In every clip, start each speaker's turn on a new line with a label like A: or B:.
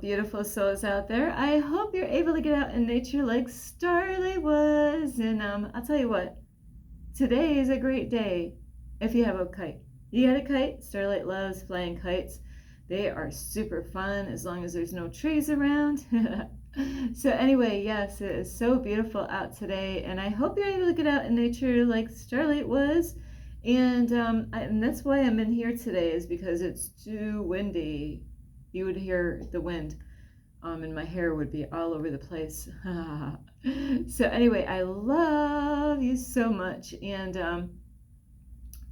A: beautiful souls out there. I hope you're able to get out in nature like Starlight was. And I'll tell you what, today is a great day if you have a kite. You got a kite? Starlight loves flying kites. They are super fun as long as there's no trees around. So anyway, yes, it is so beautiful out today, and I hope you're able to get out in nature like Starlight was. And that's why I'm in here today, is because it's too windy. You would hear the wind, and my hair would be all over the place. So anyway, I love you so much, and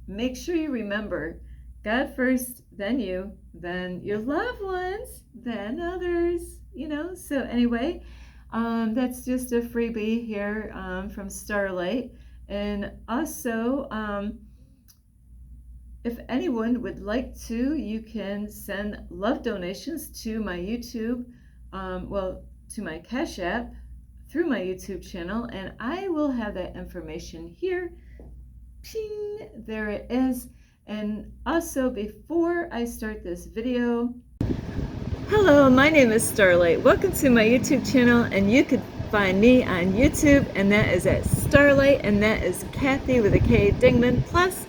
A: make sure you remember God first, then you, then your loved ones, then others, So anyway, that's just a freebie here from Starlight. And also, if anyone would like to, you can send love donations to my YouTube, to my Cash App through my YouTube channel, and I will have that information here. Ping, there it is. And also, before I start this video, hello, my name is Starlight. Welcome to my YouTube channel, and you could find me on YouTube, and that is at Starlight, and that is Kathy with a K Dingman. Plus,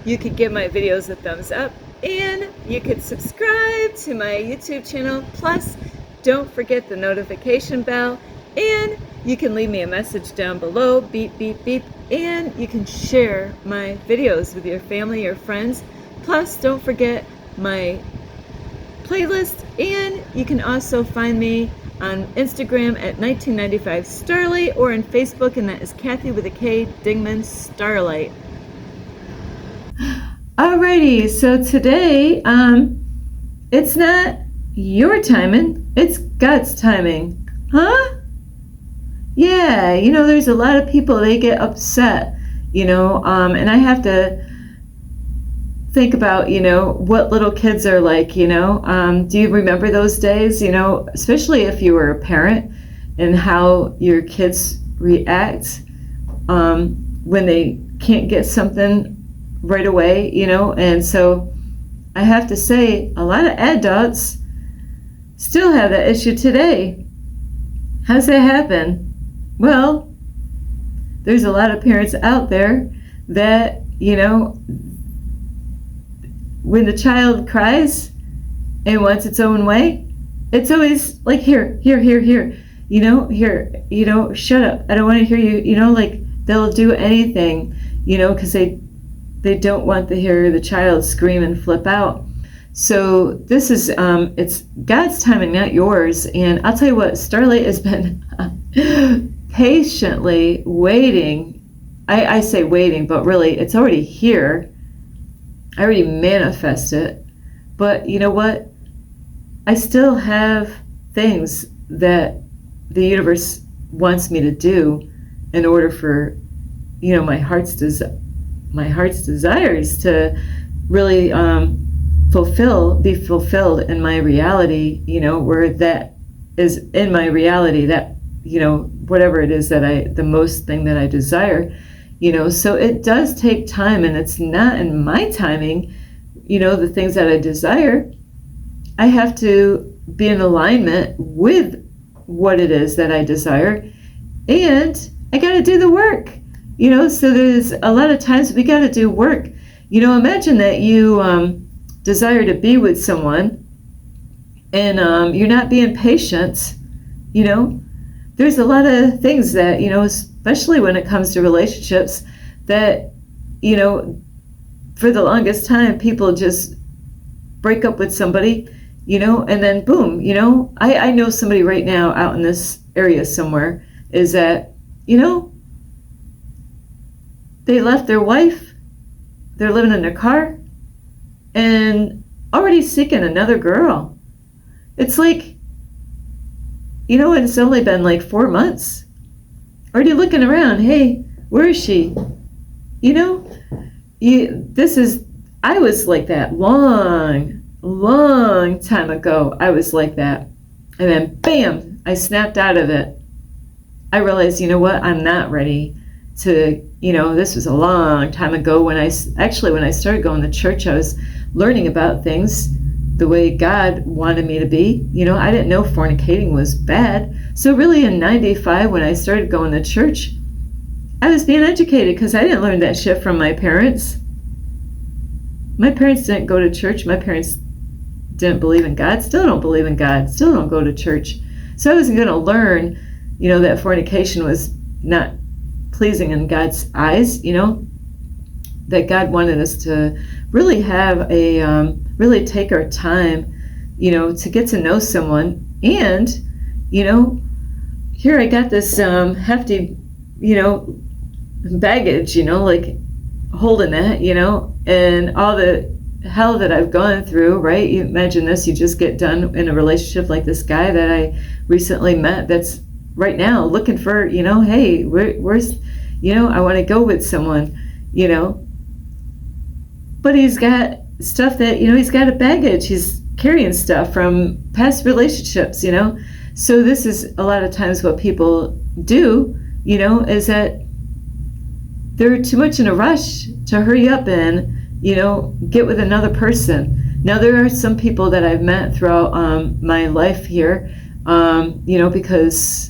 A: you could give my videos a thumbs up, and you could subscribe to my YouTube channel. Plus, don't forget the notification bell, and you can leave me a message down below, beep, beep, beep, and you can share my videos with your family or friends. Plus, don't forget my playlist, and you can also find me on Instagram at 1995 Starlight, or on Facebook, and that is Kathy with a K Dingman Starlight. Alrighty, so today, it's not your timing, it's God's timing. Huh? Yeah, there's a lot of people, they get upset, and I have to think about, what little kids are like, do you remember those days, especially if you were a parent, and how your kids react when they can't get something right away, and so I have to say, a lot of adults still have that issue today. How's that happen? Well, there's a lot of parents out there that, when the child cries and wants its own way, it's always like, here, shut up. I don't want to hear you, like they'll do anything, because they don't want to hear the child scream and flip out. So this is, it's God's timing, not yours. And I'll tell you what, Starlight has been patiently waiting. I say waiting, but really it's already here. I already manifest it. But you know what? I still have things that the universe wants me to do in order for, my heart's desires to really be fulfilled in my reality, where that is in my reality, that, whatever it is that the most thing that I desire, so it does take time, and it's not in my timing, the things that I desire. I have to be in alignment with what it is that I desire, and I got to do the work, so there's a lot of times we got to do work. Imagine that you desire to be with someone, and you're not being patient. There's a lot of things that, especially when it comes to relationships, that, for the longest time, people just break up with somebody, and then boom, I know somebody right now out in this area somewhere is that, they left their wife, they're living in their car, and already seeking another girl. It's like, it's only been like 4 months. Already looking around, hey, where is she? I was like that long time ago. I was like that. And then bam, I snapped out of it. I realized, I'm not ready to, this was a long time ago when I started going to church. I was learning about things, the way God wanted me to be. I didn't know fornicating was bad. So really in 95, when I started going to church, I was being educated because I didn't learn that shit from my parents. My parents didn't go to church. My parents didn't believe in God, still don't believe in God, still don't go to church. So I wasn't going to learn, that fornication was not pleasing in God's eyes, that God wanted us to really have really take our time, to get to know someone. And, here I got this hefty, baggage, like holding that, and all the hell that I've gone through, right? You imagine this, you just get done in a relationship like this guy that I recently met that's right now looking for, hey, where's, I want to go with someone, but he's got stuff that, he's got a baggage, he's carrying stuff from past relationships, so this is a lot of times what people do, is that they're too much in a rush to hurry up and get with another person. Now, there are some people that I've met throughout my life here, because,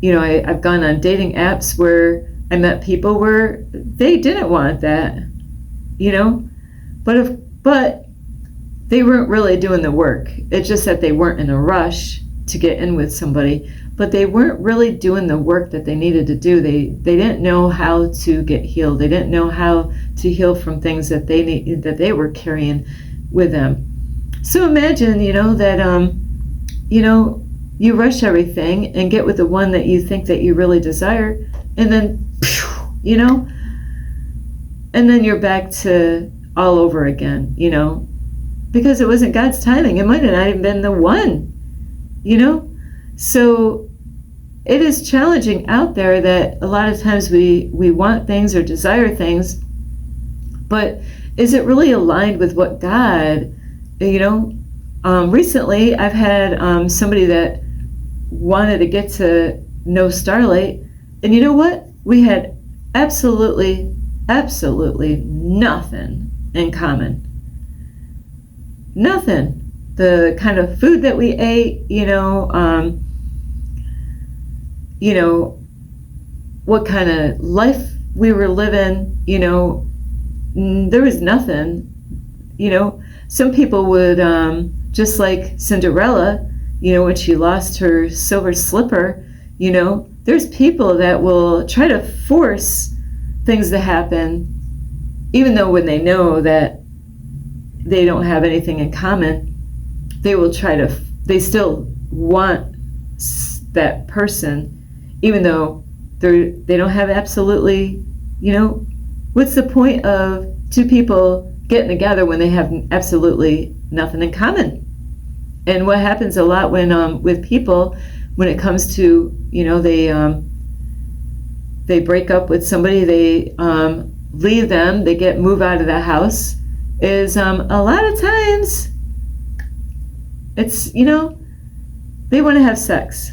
A: I've gone on dating apps where I met people where they didn't want that, but they weren't really doing the work. It's just that they weren't in a rush to get in with somebody, but they weren't really doing the work that they needed to do. They didn't know how to get healed. They didn't know how to heal from things that they were carrying with them. So imagine, that you rush everything and get with the one that you think that you really desire, and then and then you're back to all over again, because it wasn't God's timing. It might have not even been the one, So it is challenging out there that a lot of times we want things or desire things, but is it really aligned with what God, recently I've had somebody that wanted to get to know Starlight, and you know what? We had absolutely nothing in common. Nothing. The kind of food that we ate, what kind of life we were living, there was nothing, Some people would, just like Cinderella, when she lost her silver slipper, there's people that will try to force things to happen, even though when they know that they don't have anything in common, they still want that person, even though they don't have absolutely, what's the point of two people getting together when they have absolutely nothing in common? And what happens a lot when with people, when it comes to, they break up with somebody, they leave them, they move out of the house, is a lot of times it's, they want to have sex,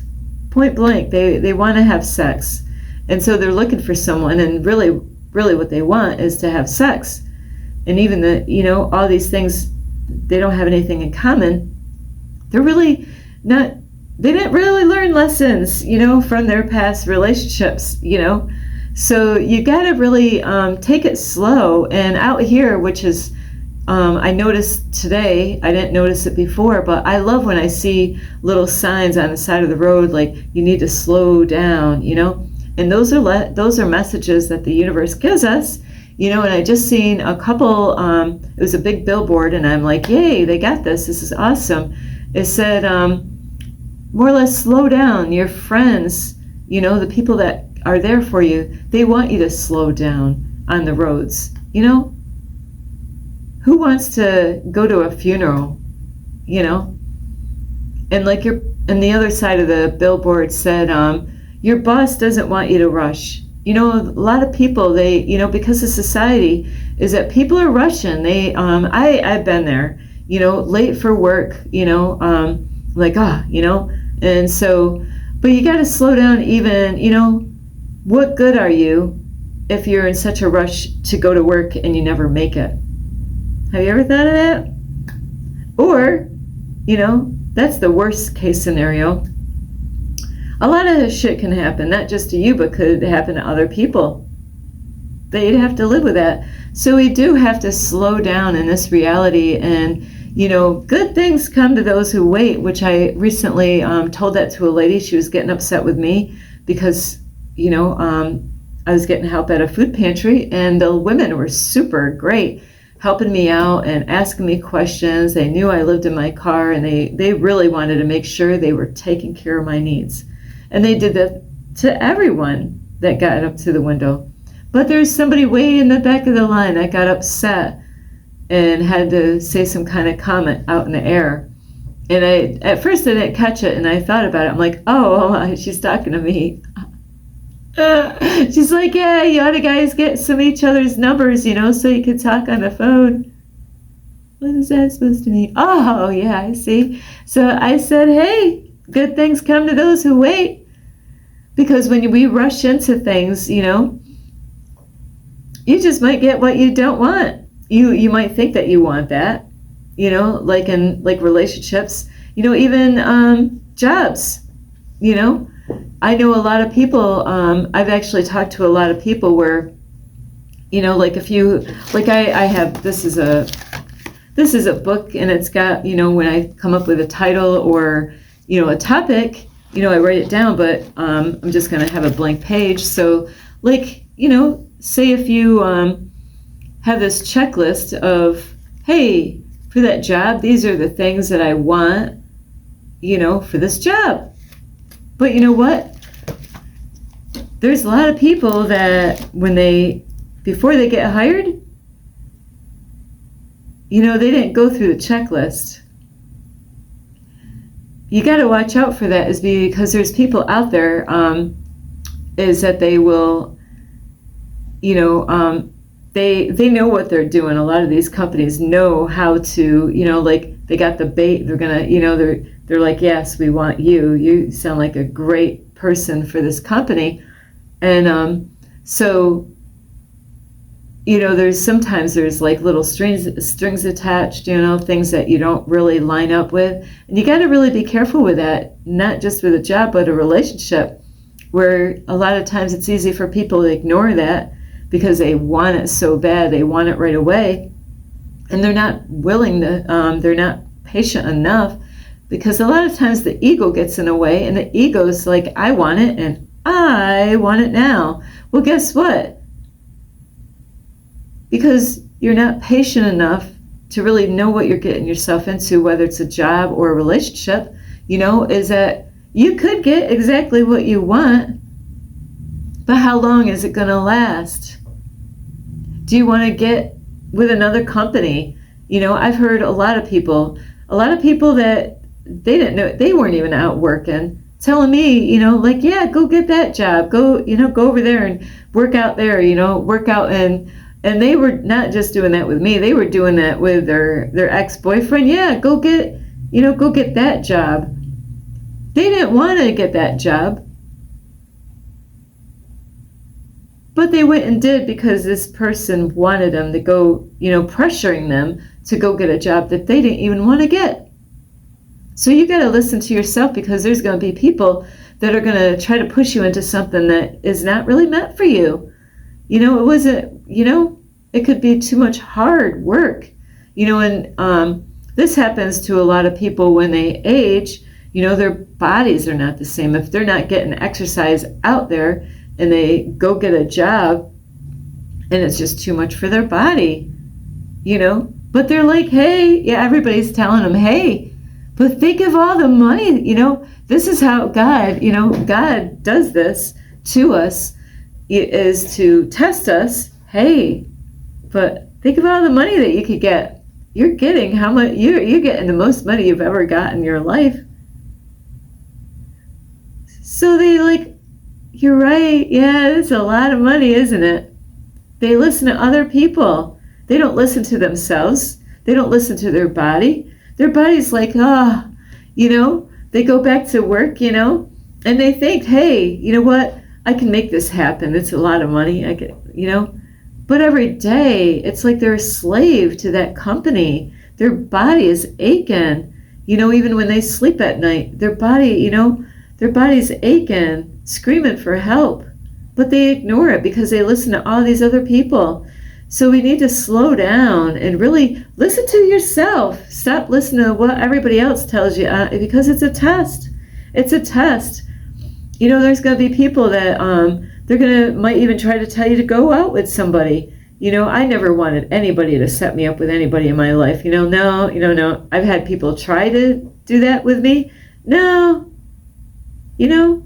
A: point blank. They want to have sex, and so they're looking for someone, and really what they want is to have sex. And even all these things, they don't have anything in common. They're really not, they didn't really learn lessons, from their past relationships, So you got to really take it slow. And out here, which is, I noticed today, I didn't notice it before, but I love when I see little signs on the side of the road, like you need to slow down, and those are messages that the universe gives us, and I just seen a couple, it was a big billboard, and I'm like, yay, they got this is awesome. It said, more or less, slow down. Your friends, the people that are there for you, they want you to slow down on the roads, Who wants to go to a funeral, And like and the other side of the billboard said, your boss doesn't want you to rush. A lot of people, they, because of society, is that people are rushing. They, I've been there, late for work, and so, but you got to slow down even, what good are you if you're in such a rush to go to work and you never make it? Have you ever thought of that? Or, that's the worst case scenario. A lot of shit can happen, not just to you, but could happen to other people. They'd have to live with that. So we do have to slow down in this reality, and good things come to those who wait, which I recently told that to a lady. She was getting upset with me because I was getting help at a food pantry, and the women were super great, helping me out and asking me questions. They knew I lived in my car, and they really wanted to make sure they were taking care of my needs. And they did that to everyone that got up to the window. But there's somebody way in the back of the line that got upset and had to say some kind of comment out in the air. And at first I didn't catch it, and I thought about it. I'm like, oh, she's talking to me. She's like, yeah, you ought to guys get some of each other's numbers, so you can talk on the phone. What is that supposed to mean? Oh, yeah, I see. So I said, hey, good things come to those who wait. Because when we rush into things, you just might get what you don't want. You might think that you want that, like in relationships, even jobs, I know a lot of people, I've actually talked to a lot of people where, I have, this is a book, and it's got, when I come up with a title or, a topic, I write it down, but I'm just going to have a blank page. So say if you have this checklist of, hey, for that job, these are the things that I want, for this job. But you know what? There's a lot of people that before they get hired, they didn't go through the checklist. You got to watch out for that, is because there's people out there, is that they will, they know what they're doing. A lot of these companies know how to, they got the bait. They're gonna, they're like, yes, we want you. You sound like a great person for this company. And so, there's sometimes little strings attached, things that you don't really line up with. And you got to really be careful with that, not just with a job, but a relationship, where a lot of times it's easy for people to ignore that because they want it so bad. They want it right away. And they're not willing to, they're not patient enough, because a lot of times the ego gets in the way, and the ego's like, I want it, and I want it now. Well, guess what? Because you're not patient enough to really know what you're getting yourself into, whether it's a job or a relationship, is that you could get exactly what you want, but how long is it going to last? Do you want to get with another company? I've heard a lot of people that they didn't know, they weren't even out working, telling me, yeah, go get that job, go over there and work out there, work out. And they were not just doing that with me, they were doing that with their ex-boyfriend. Yeah, go get that job. They didn't want to get that job, but they went and did because this person wanted them to go, pressuring them to go get a job that they didn't even want to get. So you got to listen to yourself, because there's going to be people that are going to try to push you into something that is not really meant for you. It wasn't, it could be too much hard work, and this happens to a lot of people when they age. Their bodies are not the same. If they're not getting exercise out there and they go get a job and it's just too much for their body, but they're like, hey, yeah, everybody's telling them, hey, but think of all the money, this is how God does this to us, is to test us. Hey, but think of all the money that you could get. You're getting how much, you're getting the most money you've ever got in your life. So they you're right. Yeah, it's a lot of money, isn't it? They listen to other people. They don't listen to themselves. They don't listen to their body. Their body's like, they go back to work, and they think, hey, you know what? I can make this happen. It's a lot of money. But every day it's like they're a slave to that company. their body is aching, even when they sleep at night. Their body, their body's aching, screaming for help, but they ignore it because they listen to all these other people. So we need to slow down and really listen to yourself. Stop listening to what everybody else tells you, because it's a test. It's a test. There's going to be people that might even try to tell you to go out with somebody. I never wanted anybody to set me up with anybody in my life. No. I've had people try to do that with me. No. You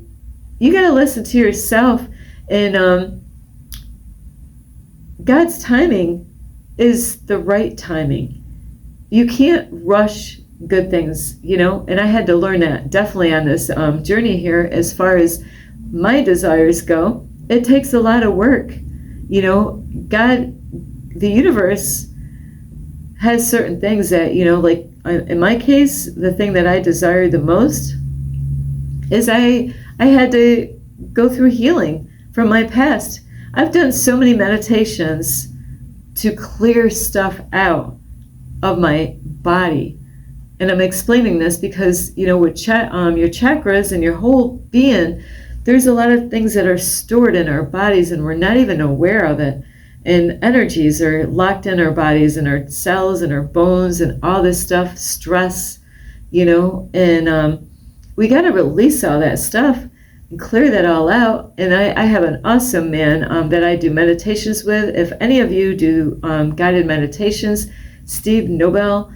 A: got to listen to yourself. And God's timing is the right timing. You can't rush good things, and I had to learn that definitely on this journey here. As far as my desires go, it takes a lot of work. God, the universe has certain things that, like in my case, the thing that I desire the most is I had to go through healing from my past. I've done so many meditations to clear stuff out of my body. And I'm explaining this because, with your chakras and your whole being, there's a lot of things that are stored in our bodies and we're not even aware of it. And energies are locked in our bodies and our cells and our bones and all this stuff, stress, and we got to release all that stuff and clear that all out. And I have an awesome man that I do meditations with. If any of you do guided meditations, Steve Nobel,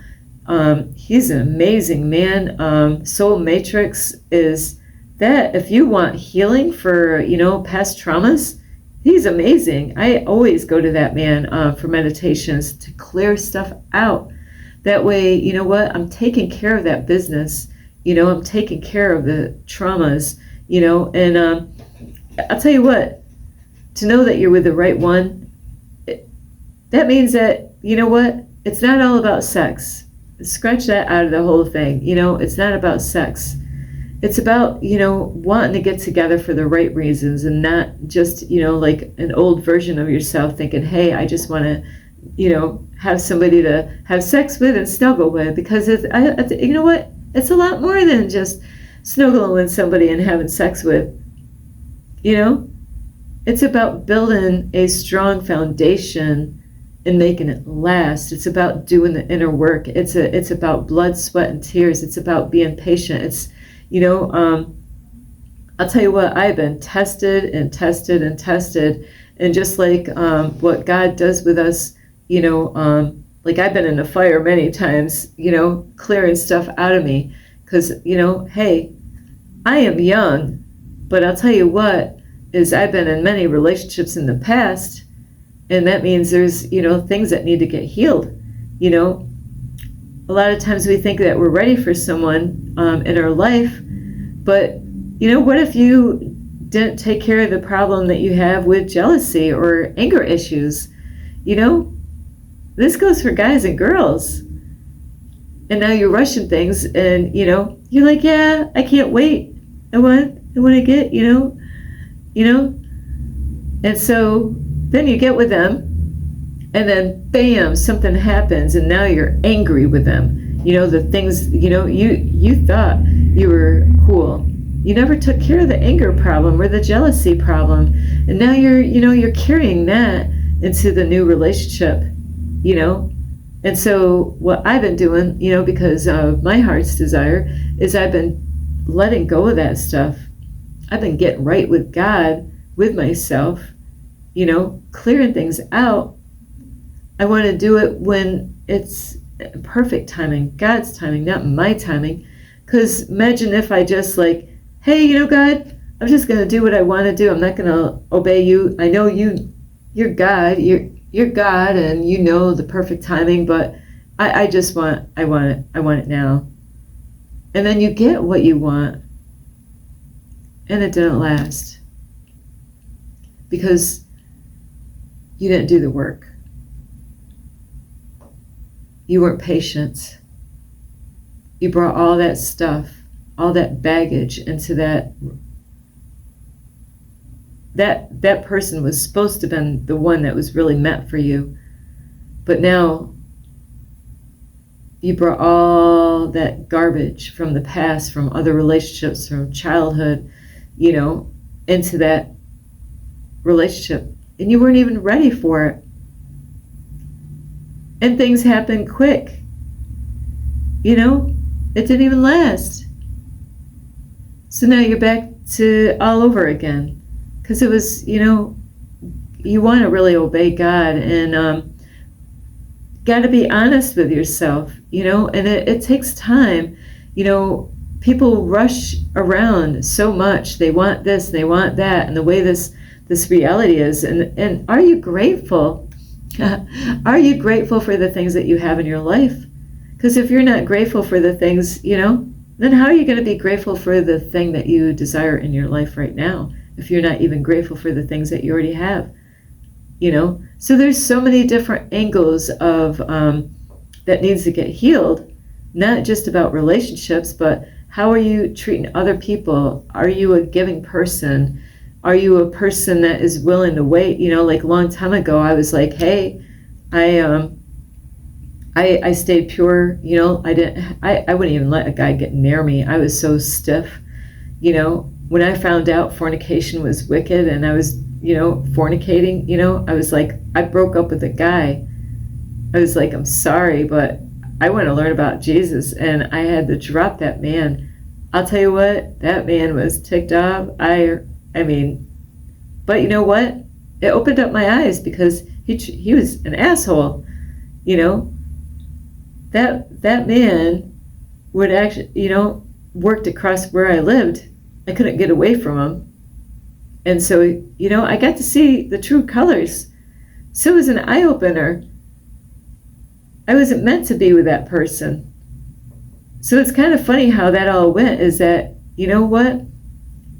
A: he's an amazing man. Soul Matrix is that. If you want healing for, past traumas, he's amazing. I always go to that man for meditations to clear stuff out. That way, I'm taking care of that business. I'm taking care of the traumas, and I'll tell you what, to know that you're with the right one, that means that, it's not all about sex. Scratch that out of the whole thing. It's not about sex. It's about, wanting to get together for the right reasons and not just, like an old version of yourself thinking, hey, I just want to, have somebody to have sex with and snuggle with, because it's a lot more than just snuggling with somebody and having sex with. It's about building a strong foundation and making it last. It's about doing the inner work. It's about blood, sweat, and tears. It's about being patient. It's, I'll tell you what, I've been tested and tested and tested. And just like what God does with us, like I've been in the fire many times, clearing stuff out of me. Because, hey, I am young, but I'll tell you what, is I've been in many relationships in the past, and that means there's, things that need to get healed. A lot of times we think that we're ready for someone in our life, but, what if you didn't take care of the problem that you have with jealousy or anger issues? This goes for guys and girls. And now you're rushing things and, you're like, yeah, I can't wait. I want to get, And so then you get with them and then bam, something happens and now you're angry with them. The things, you thought you were cool. You never took care of the anger problem or the jealousy problem. And now you're carrying that into the new relationship, And so what I've been doing, because of my heart's desire, is I've been letting go of that stuff. I've been getting right with God, with myself, clearing things out. I want to do it when it's perfect timing, God's timing, not my timing. Because imagine if I just like, hey, God, I'm just going to do what I want to do. I'm not going to obey you. I know you're God. You're God, and the perfect timing, but I want it now. And then you get what you want, and it didn't last because you didn't do the work. You weren't patient. You brought all that stuff, all that baggage into that person was supposed to have been the one that was really meant for you. But now you brought all that garbage from the past, from other relationships, from childhood, into that relationship. And you weren't even ready for it. And things happen quick. It didn't even last. So now you're back to all over again. Because it was, you want to really obey God, and got to be honest with yourself, and it takes time. People rush around so much. They want this, they want that, and the way this reality is. And are you grateful? Are you grateful for the things that you have in your life? Because if you're not grateful for the things, then how are you going to be grateful for the thing that you desire in your life right now, if you're not even grateful for the things that you already have? So there's so many different angles of that needs to get healed, not just about relationships, but how are you treating other people? Are you a giving person? Are you a person that is willing to wait? Like a long time ago, I was like, hey, I stayed pure. I wouldn't even let a guy get near me. I was so stiff. When I found out fornication was wicked, and I was fornicating, I was like, I broke up with a guy. I was like, I'm sorry, but I want to learn about Jesus, and I had to drop that man. I'll tell you what, that man was ticked off. I mean, but you know what? It opened up my eyes, because he was an asshole. That man would actually, worked across where I lived. I couldn't get away from him. And so, I got to see the true colors. So it was an eye-opener. I wasn't meant to be with that person. So it's kind of funny how that all went, is that, what?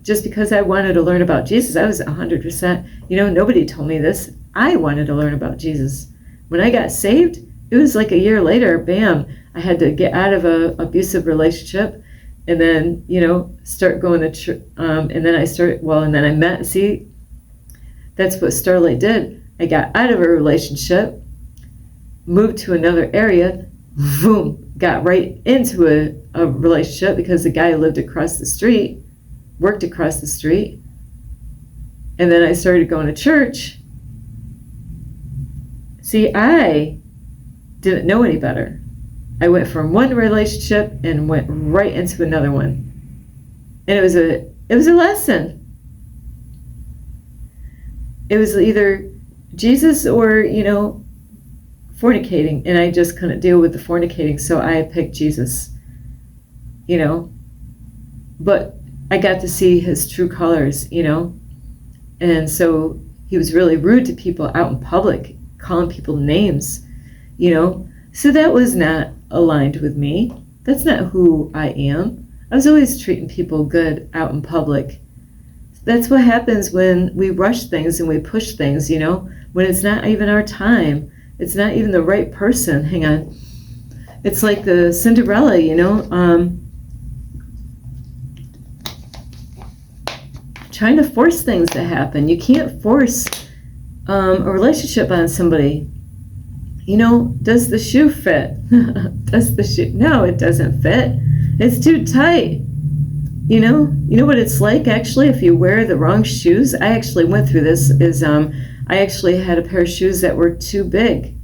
A: Just because I wanted to learn about Jesus, I was 100%, nobody told me this. I wanted to learn about Jesus. When I got saved, it was like a year later, bam, I had to get out of an abusive relationship, and then, start going to church. And then I met, see, that's what Starlight did. I got out of a relationship, moved to another area, boom, got right into a relationship, because the guy lived across the street, worked across the street. And then I started going to church. See, I didn't know any better. I went from one relationship and went right into another one. And it was a lesson. It was either Jesus or, fornicating, and I just couldn't deal with the fornicating, so I picked Jesus. But I got to see his true colors, and so he was really rude to people out in public, calling people names, so that was not aligned with me. That's not who I am. I was always treating people good out in public. That's what happens when we rush things and we push things, when it's not even our time. It's not even the right person. Hang on. It's like the Cinderella, trying to force things to happen. You can't force a relationship on somebody. Does the shoe fit? Does the shoe? No, it doesn't fit. It's too tight. You know what it's like, actually, if you wear the wrong shoes. I actually went through this. I actually had a pair of shoes that were too big.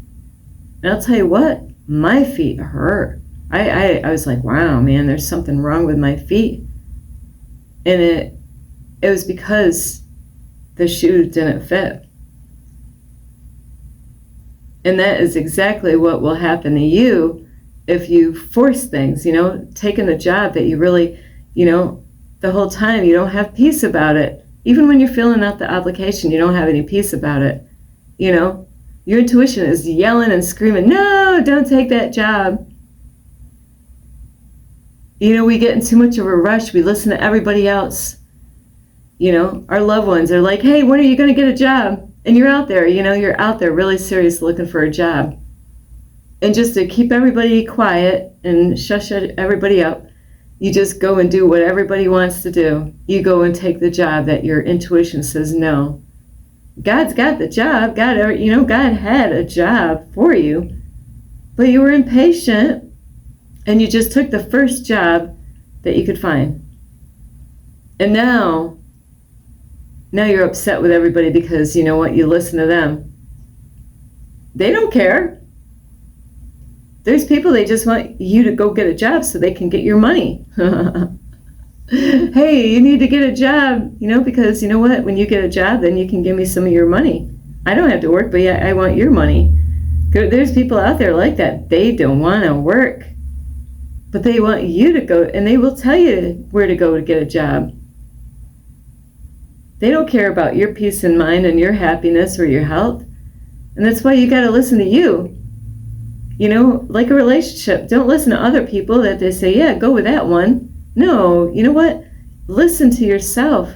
A: And I'll tell you what, my feet hurt. I was like, wow, man, there's something wrong with my feet. And it was because the shoe didn't fit. And that is exactly what will happen to you if you force things, taking a job that you really, the whole time you don't have peace about it. Even when you're filling out the application, you don't have any peace about it. Your intuition is yelling and screaming, no, don't take that job. We get in too much of a rush. We listen to everybody else. Our loved ones are like, hey, when are you going to get a job? And you're out there, you're out there really serious looking for a job. And just to keep everybody quiet and shush everybody up, you just go and do what everybody wants to do. You go and take the job that your intuition says no. God's got the job. God had a job for you, but you were impatient. And you just took the first job that you could find. And now you're upset with everybody because you know what? You listen to them. They don't care. There's people, they just want you to go get a job so they can get your money. Hey, you need to get a job, because you know what? When you get a job, then you can give me some of your money. I don't have to work, but yeah, I want your money. There's people out there like that. They don't want to work, but they want you to go, and they will tell you where to go to get a job. They don't care about your peace of mind and your happiness or your health. And that's why you got to listen to you. Like a relationship. Don't listen to other people that they say, yeah, go with that one. No, you know what? Listen to yourself.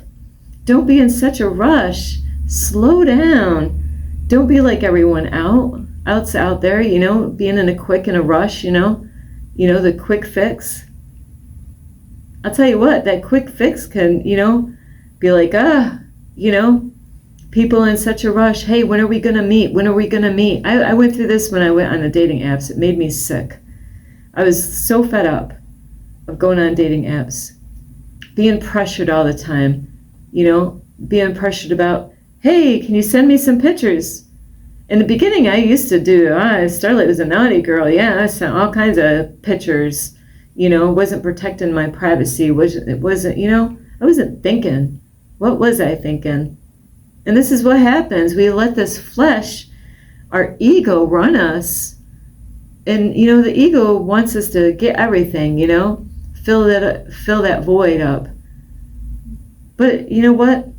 A: Don't be in such a rush. Slow down. Don't be like everyone else out there, being in a quick and a rush, the quick fix. I'll tell you what, that quick fix can, be like, people in such a rush. Hey, when are we going to meet? When are we going to meet? I went through this when I went on the dating apps. It made me sick. I was so fed up of going on dating apps, being pressured all the time, being pressured about, hey, can you send me some pictures? In the beginning, I used to do, Starlight was a naughty girl. Yeah, I sent all kinds of pictures, wasn't protecting my privacy. It wasn't, I wasn't thinking. What was I thinking? And this is what happens. We let this flesh, our ego, run us. And, the ego wants us to get everything, fill that void up. But you know what?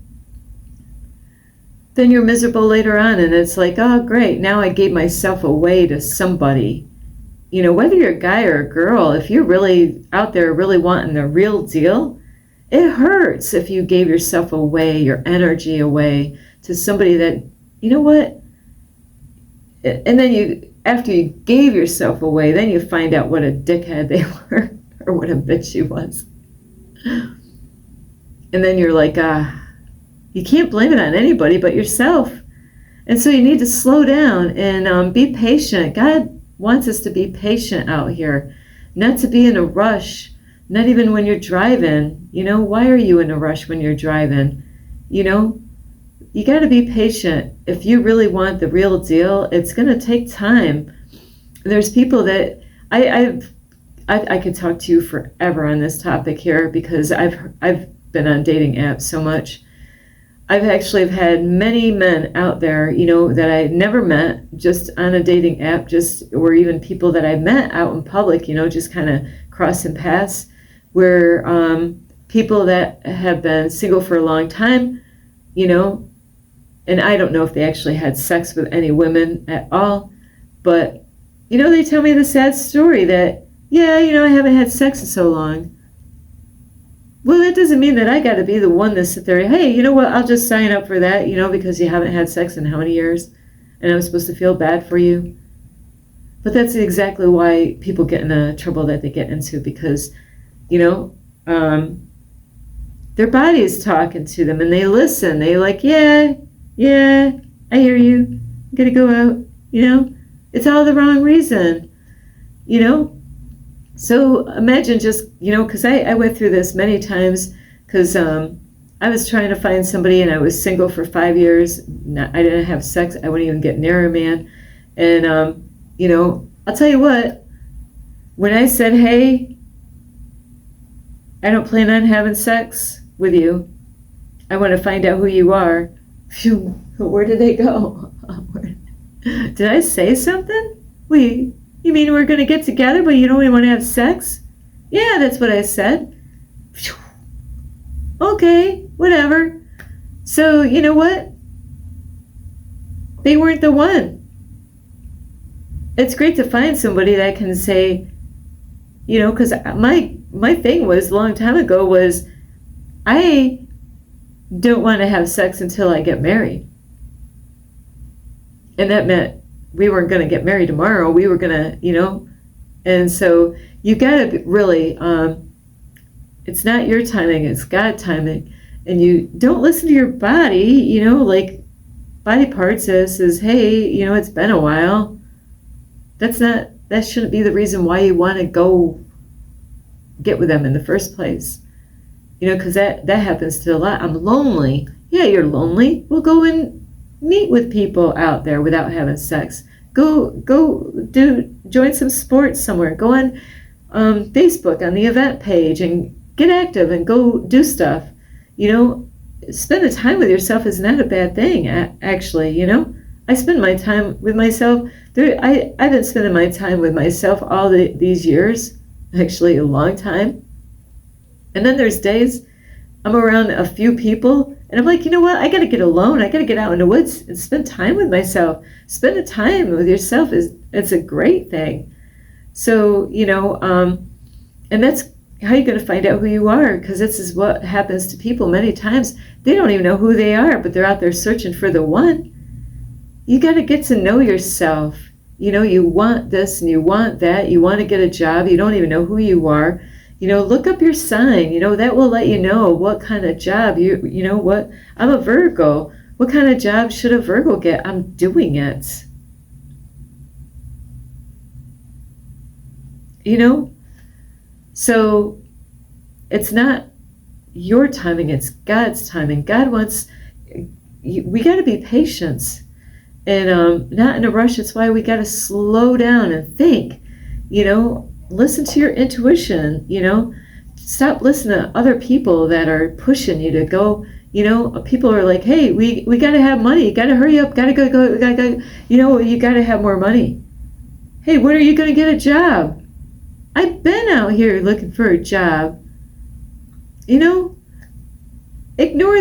A: Then you're miserable later on, and it's like, oh, great, now I gave myself away to somebody. Whether you're a guy or a girl, if you're really out there really wanting the real deal, it hurts if you gave yourself away, your energy away to somebody that, you know what? And then after you gave yourself away, then you find out what a dickhead they were or what a bitch she was. And then you're like, you can't blame it on anybody but yourself. And so you need to slow down and be patient. God wants us to be patient out here, not to be in a rush, not even when you're driving. Why are you in a rush when you're driving? You got to be patient. If you really want the real deal, it's going to take time. There's people that I could talk to you forever on this topic here because I've been on dating apps so much. I've actually had many men out there, that I never met just on a dating app, or even people that I met out in public, just kind of crossing paths, where people that have been single for a long time, and I don't know if they actually had sex with any women at all, but, they tell me the sad story that, yeah, I haven't had sex in so long. Well, that doesn't mean that I got to be the one to sit there, hey, you know what, I'll just sign up for that, because you haven't had sex in how many years, and I'm supposed to feel bad for you. But that's exactly why people get in the trouble that they get into, because, their body is talking to them, and they listen. They like, yeah, I hear you. I'm going to go out, It's all the wrong reason, So imagine just, because I went through this many times, because I was trying to find somebody, and I was single for 5 years. I didn't have sex. I wouldn't even get near a man. And, I'll tell you what, when I said, hey, I don't plan on having sex with you, I want to find out who you are. Phew, where did they go? Did I say something? Wait, you mean we're going to get together, but you don't even want to have sex? Yeah, that's what I said. Phew. Okay, whatever. So, you know what? They weren't the one. It's great to find somebody that can say, because my thing was a long time ago was, I don't want to have sex until I get married. And that meant we weren't going to get married tomorrow. We were going to, and so you got to really, it's not your timing, it's God timing. And you don't listen to your body, like body part says, hey, it's been a while. That's not That shouldn't be the reason why you want to go get with them in the first place. Because that happens to a lot. I'm lonely. Yeah, you're lonely. Well, go and meet with people out there without having sex. Join some sports somewhere. Go on Facebook on the event page and get active and go do stuff. Spending time with yourself is not a bad thing, actually. I spend my time with myself. I've been spending my time with myself all these years, actually a long time. And then there's days I'm around a few people and I'm like, you know what? I got to get alone. I got to get out in the woods and spend time with myself. Spending time with yourself it's a great thing. So, and that's how you're going to find out who you are, because this is what happens to people many times. They don't even know who they are, but they're out there searching for the one. You got to get to know yourself. You want this and you want that. You want to get a job. You don't even know who you are. Look up your sign. That will let you know what kind of job what. I'm a Virgo. What kind of job should a Virgo get? I'm doing it. So it's not your timing, it's God's timing. God wants, we got to be patient and not in a rush. That's why we got to slow down and think, listen to your intuition, stop listening to other people that are pushing you to go. People are like, hey, we got to have money, got to hurry up, got to go, you got to have more money. Hey, when are you going to get a job? I've been out here looking for a job. Ignore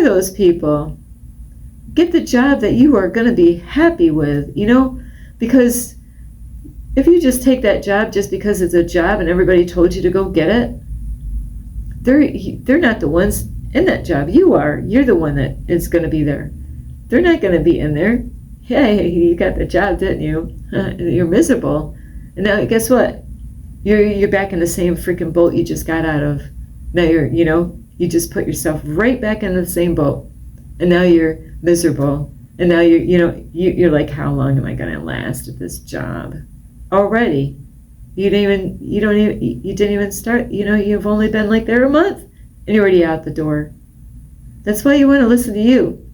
A: those people. Get the job that you are going to be happy with, because if you just take that job just because it's a job and everybody told you to go get it, they're not the ones in that job. You are. You're the one that is going to be there. They're not going to be in there. Hey, you got the job, didn't you? You're miserable. And now guess what? You're back in the same freaking boat you just got out of. Now you just put yourself right back in the same boat. And now you're miserable. And now you're like, how long am I going to last at this job? Already. You didn't even start, you've only been like there a month and you're already out the door. That's why you want to listen to you.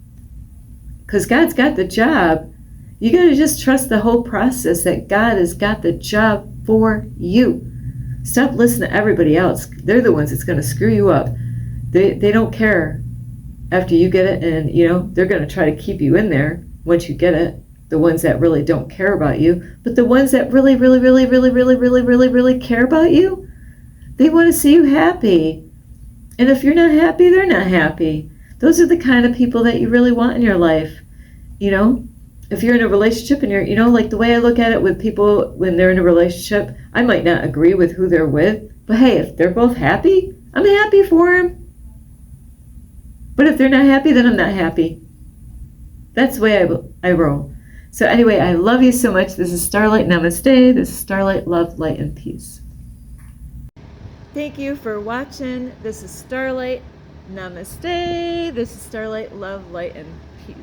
A: Because God's got the job. You got to just trust the whole process that God has got the job for you. Stop listening to everybody else. They're the ones that's going to screw you up. They don't care after you get it, and they're going to try to keep you in there once you get it. The ones that really don't care about you, but the ones that really, really, really, really, really, really, really, really care about you, they want to see you happy. And if you're not happy, they're not happy. Those are the kind of people that you really want in your life. If you're in a relationship and you're, like the way I look at it with people when they're in a relationship, I might not agree with who they're with, but hey, if they're both happy, I'm happy for them. But if they're not happy, then I'm not happy. That's the way I roll. So anyway, I love you so much. This is Starlight. Namaste. This is Starlight. Love, light, and peace. Thank you for watching. This is Starlight. Namaste. This is Starlight. Love, light, and peace.